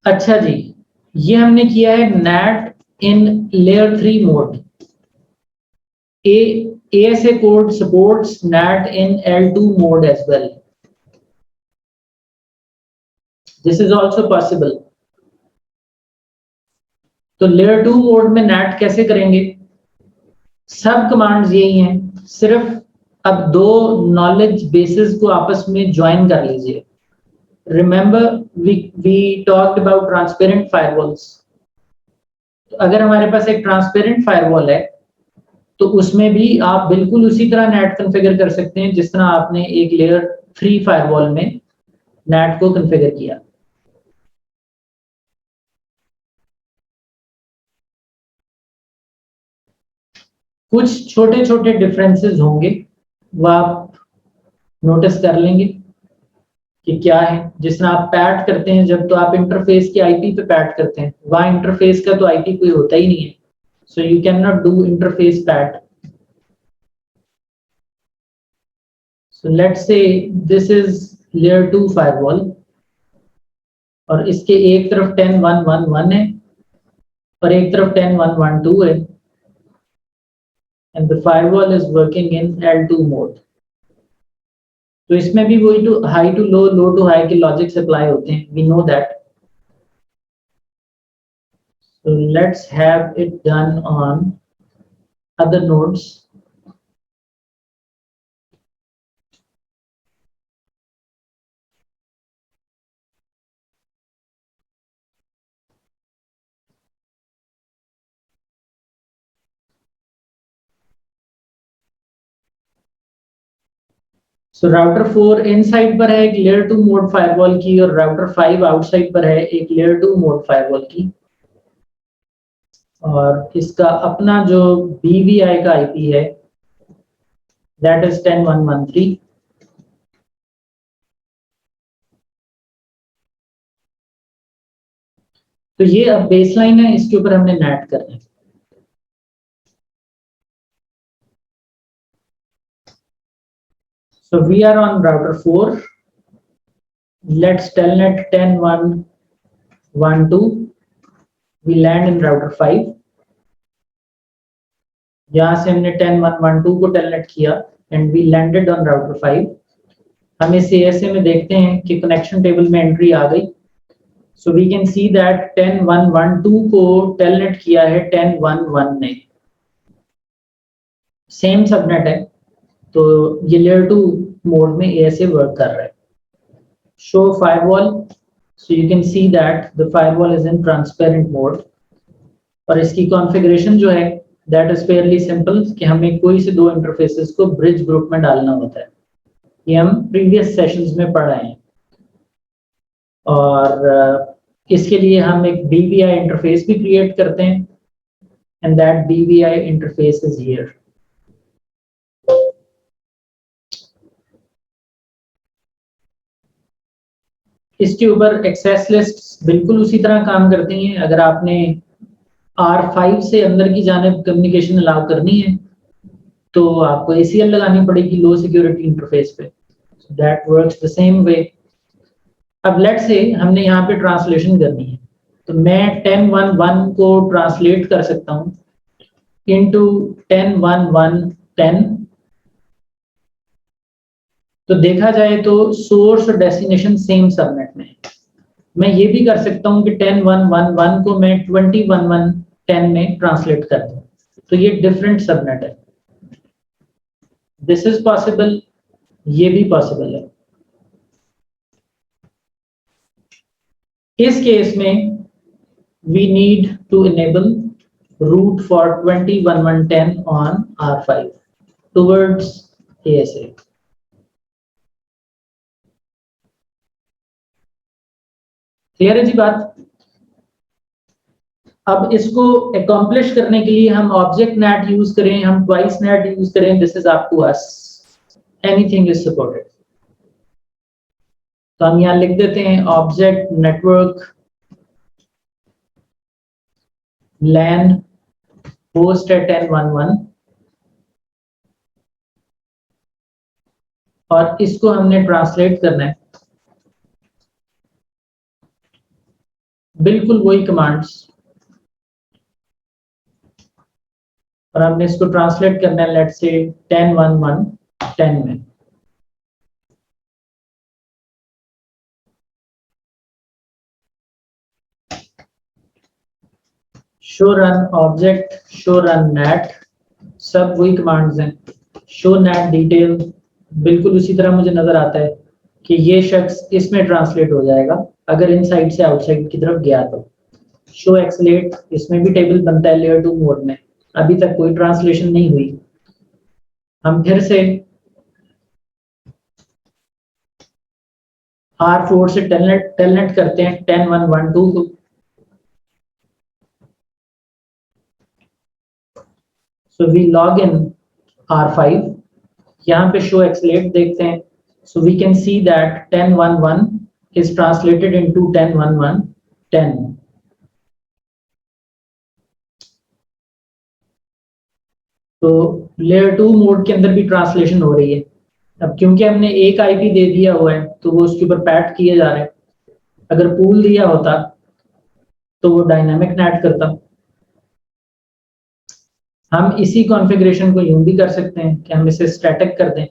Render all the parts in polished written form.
अच्छा जी, ये हमने किया है NAT in layer 3 mode. ASA code supports NAT in L2 mode as well. This is also possible. तो लेयर 2 मोड में NAT कैसे करेंगे? सब कमांड्स यही हैं, सिर्फ अब दो नॉलेज बेसिस को आपस में ज्वाइन कर लीजिए. Remember we talked about transparent firewalls. तो अगर हमारे पास एक ट्रांसपेरेंट फायरवॉल है तो उसमें भी आप बिल्कुल उसी तरह नेट कॉन्फ़िगर कर सकते हैं जिस तरह आपने एक लेयर 3 फायरवॉल में नेट को कॉन्फ़िगर किया. कुछ छोटे-छोटे डिफरेंसेस होंगे, वो आप नोटिस कर लेंगे कि क्या है. जिस तरह आप पैट करते हैं जब, तो आप इंटरफेस की आईपी पे पैट करते हैं, वहां इंटरफेस का तो आईपी कोई होता ही नहीं है, so you can not do interface PAT. So let's say this is layer 2 firewall और इसके एक तरफ 10.1.1.1 है और एक तरफ 10.1.1.2 है, and the firewall is working in L2 mode. तो इसमें भी वही to high to low, low to high के लॉजिक्स अप्लाई होते हैं, we know that. So let's have it done on other nodes. So router 4 inside पर है एक लेयर 2 मोड फायरवॉल की और राउटर 5 आउटसाइड पर है एक लेयर 2 मोड फायरवॉल की. और इसका अपना जो BVI का आईपी है दैट इज 10.1.1.3. तो ये अब बेसलाइन है, इसके ऊपर हमने नेट करना है. So we are on router 4. Let's telnet 10.1.1.2. We land in router 5. यहाँ से हमने 10.1.1.2 को telnet किया and we landed on router 5. हम इस ASA में देखते हैं कि कनेक्शन टेबल में एंट्री आ गई. So we can see that 10.1.1.2 को telnet किया है 10.1.1 ने. सेम सबनेट है, तो ये लेयर 2 मोड में ASA वर्क कर रहा है. Show firewall, so you can see that the firewall is in transparent mode. और इसकी कॉन्फ़िगरेशन जो है that is fairly simple कि हमें कोई से दो इंटरफेसेस को ब्रिज ग्रुप में डालना होता है. ये हम प्रीवियस सेशंस में पढ़ आए हैं. और इसके लिए हम एक BVI इंटरफेस भी क्रिएट करते हैं and that BVI interface is here. इसके ऊपर एक्सेस लिस्ट बिल्कुल उसी तरह काम करती हैं. अगर आपने R5 से अंदर की जानिब कम्युनिकेशन अलाउ करनी है तो आपको ACL लगानी पड़ेगी लो सिक्योरिटी इंटरफेस पे. That works the same way. अब लेट्स से हमने यहाँ पे ट्रांसलेशन करनी है, तो मैं 10.1.1 को ट्रांसलेट कर सकता हूँ इनटू 10.1.1.10. तो देखा जाए तो सोर्स और डेस्टिनेशन सेम सबनेट में है. मैं ये भी कर सकता हूँ कि 10.1.1.1 को मैं 20.1.1.10 में ट्रांसलेट कर दूँ, तो ये डिफरेंट सबनेट है. दिस इज पॉसिबल, ये भी पॉसिबल है. इस केस में we need to enable route for 20.1.1.10 on R5 towards ASA. Clear है जी बात? अब इसको अकॉम्प्लिश करने के लिए हम ऑब्जेक्ट नेट यूज करें, हम ट्वाइस नेट यूज करें, this is up to us. Anything is supported. तो हम यहाँ लिख देते हैं ऑब्जेक्ट नेटवर्क LAN होस्ट है 10.1.1 और इसको हमने ट्रांसलेट करना है बिल्कुल वही कमांड्स, और हमने इसको ट्रांसलेट करना है लेट्स से 10 1 1 10 में। Show run object, show run net, सब वही कमांड्स हैं। शो नेट डिटेल बिल्कुल उसी तरह मुझे नजर आता है कि ये शख्स इसमें ट्रांसलेट हो जाएगा अगर इनसाइड से आउटसाइड की तरफ गया तो। शो एक्सलेट, इसमें भी टेबल बनता है लेयर 2 मोड में, अभी तक कोई ट्रांसलेशन नहीं हुई। हम फिर से R4 से टेलनेट करते हैं 10 1 1 2 को। So we log in R5, यहाँ पे show एक्सलेट देखते हैं। So we can see that 10 1 1 is translated into 10 1 1 10। तो लेयर 2 मोड के अंदर भी ट्रांसलेशन हो रही है। अब क्योंकि हमने एक आईपी दे दिया हुआ है तो वो उसके ऊपर पैट किए जा रहे हैं। अगर पूल दिया होता तो वो डायनामिक नेट करता। हम इसी कॉन्फ़िगरेशन को यूं भी कर सकते हैं कि हम इसे स्टैटिक कर दें।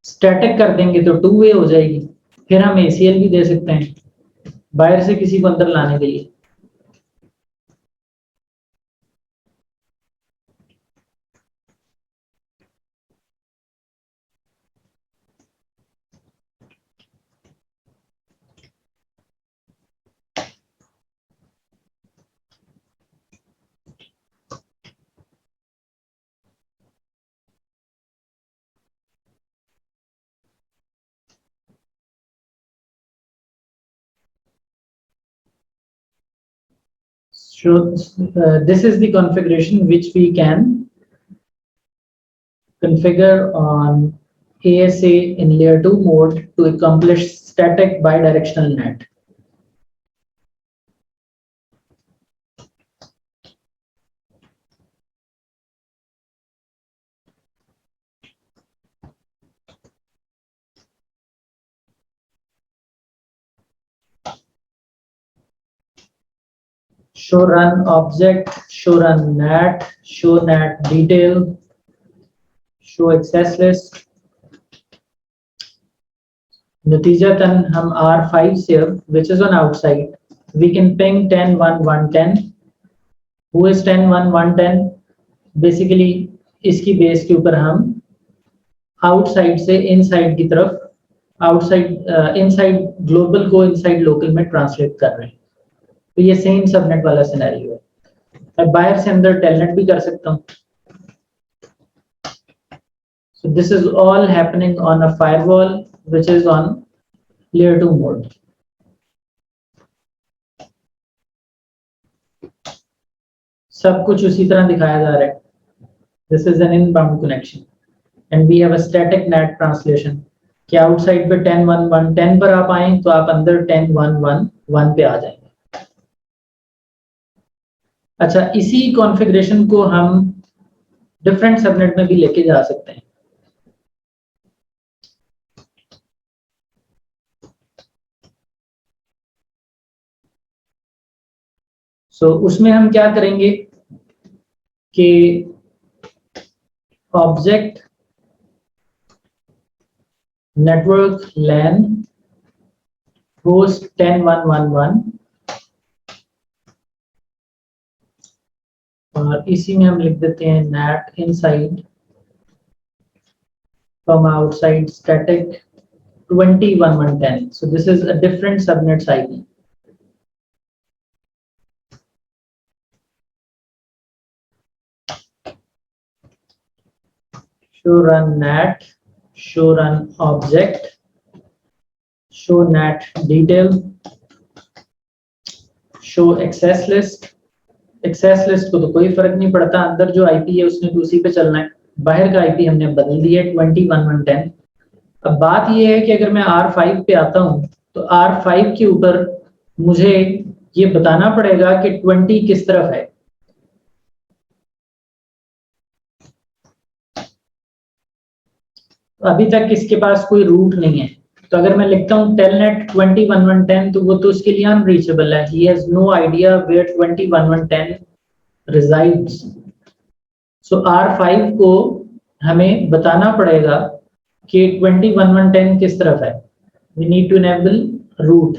स्टैटिक कर देंगे तो 2 वे हो जाएगी। फिर हम ACL भी दे सकते हैं बाहर से किसी को अंदर लाने के लिए। So this is the configuration which we can configure on ASA in layer 2 mode to accomplish static bidirectional net. Show run object, show run net, show net detail, show access list. Natijatan हम R5 से अब, which is on outside, we can ping 10 1 1 10. Who is 10 1 1 10? Basically इसकी base के ऊपर हम outside से inside की तरफ, आउटसाइड इनसाइड ग्लोबल को इनसाइड लोकल में ट्रांसलेट कर रहे हैं। तो ये सेम सबनेट वाला सिनेरियो है। मैं बाहर से अंदर टेलनेट भी कर सकता हूँ। So this is all happening on a firewall which is on layer 2 mode. सब कुछ उसी तरह दिखाया जा रहा है। This is an inbound connection and we have a static net translation कि आउटसाइड पे 10 1 1 10 पर आप आए तो आप अंदर 10 1 1 1 पे आ जाएंगे। अच्छा, इसी कॉन्फ़िगरेशन को हम डिफरेंट सबनेट में भी लेके जा सकते हैं। उसमें हम क्या करेंगे कि ऑब्जेक्ट नेटवर्क लैन होस्ट 10 1 1 1 और इसी में हम लिख देते हैं net inside from outside static 20 1 1 10। So this is a different subnets IP. Show run net, show run object, show net detail, show access list. Access list को तो कोई फर्क नहीं पड़ता, अंदर जो IP है उसने तो उसी पे चलना है। बाहर का IP हमने बदल दिया है 20 1 1 10। अब बात यह है कि अगर मैं R5 पे आता हूं तो R5 के ऊपर मुझे ये बताना पड़ेगा कि 20 किस तरफ है। अभी तक इसके पास कोई रूट नहीं है, तो अगर मैं लिखता हूँ telnet 201110 तो वो तो उसके लिए अनरीचेबल है. He has no idea where 201110 resides. So R5 को हमें बताना पड़ेगा कि 201110 किस तरफ है. We need to enable root.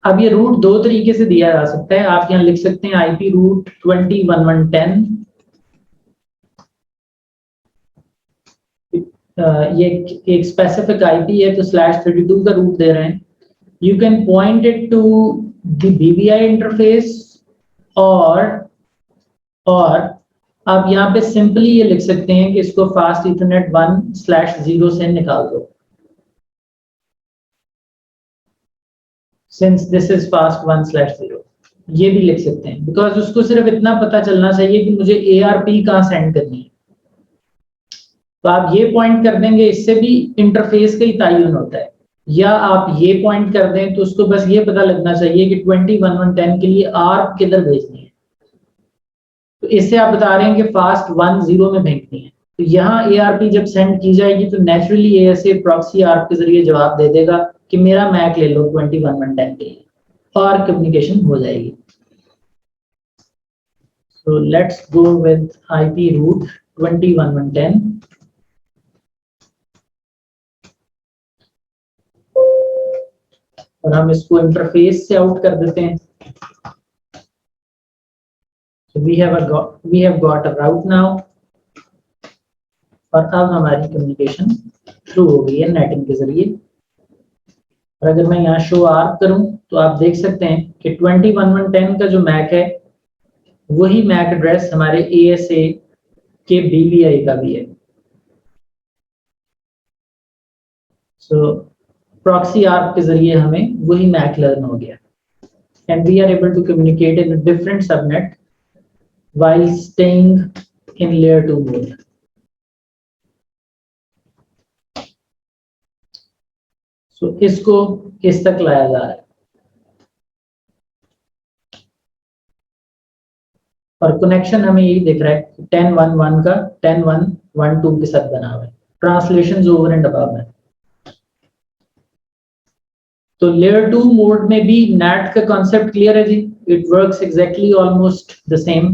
अब ये रूट दो तरीके से दिया जा सकता है. आप यहाँ लिख सकते हैं IP रूट 201110. ये एक स्पेसिफिक IP है तो /32 का रूट दे रहे हैं. You can point it to the BBI interface और आप यहाँ पे सिंपली ये लिख सकते हैं कि इसको फास्ट इथरनेट 1/0 से निकाल दो. Since this is fast 1/0 ये भी लिख सकते हैं बिकॉज उसको सिर्फ इतना पता चलना चाहिए कि मुझे ARP कहाँ सेंड करनी है. तो आप ये पॉइंट कर देंगे, इससे भी इंटरफेस का ही तयन होता है. या आप ये पॉइंट कर दें तो उसको बस ये पता लगना चाहिए कि 201110 के लिए ARP किधर भेजनी है. तो इससे आप बता रहे हैं कि फास्ट 10 में भेजनी है. तो यहाँ ARP जब सेंड की जाएगी तो नेचुरली ASA प्रॉक्सी ARP के जरिए जवाब दे देगा कि मेरा मैक ले लो 201110 के लिए और कम्युनिकेशन हो जाएगी. So let's go with IP root 201110. और हम इसको इंटरफेस से आउट कर देते हैं. So we have got a route now. और अब हमारी कम्युनिकेशन शुरू हो गई है नेटिंग के जरिए. और अगर मैं यहाँ शो आर्क करूं तो आप देख सकते हैं कि 201110 का जो मैक है वही मैक एड्रेस हमारे ASA के BBI का भी है. सो प्रॉक्सी आर्क के जरिए हमें वही मैक लर्न हो गया. And we are able to communicate in a different subnet while staying in layer 2 mode. So इसको किस तक लाया जा रहा है और कनेक्शन हमें यही दिख रहा है 10.1.1 का 10.1.1.2 के साथ बना हुआ है. ट्रांसलेशन ओवर एंड अबव है. तो लेयर 2 मोड में भी नेट का कॉन्सेप्ट क्लियर है जी. It works exactly almost the same.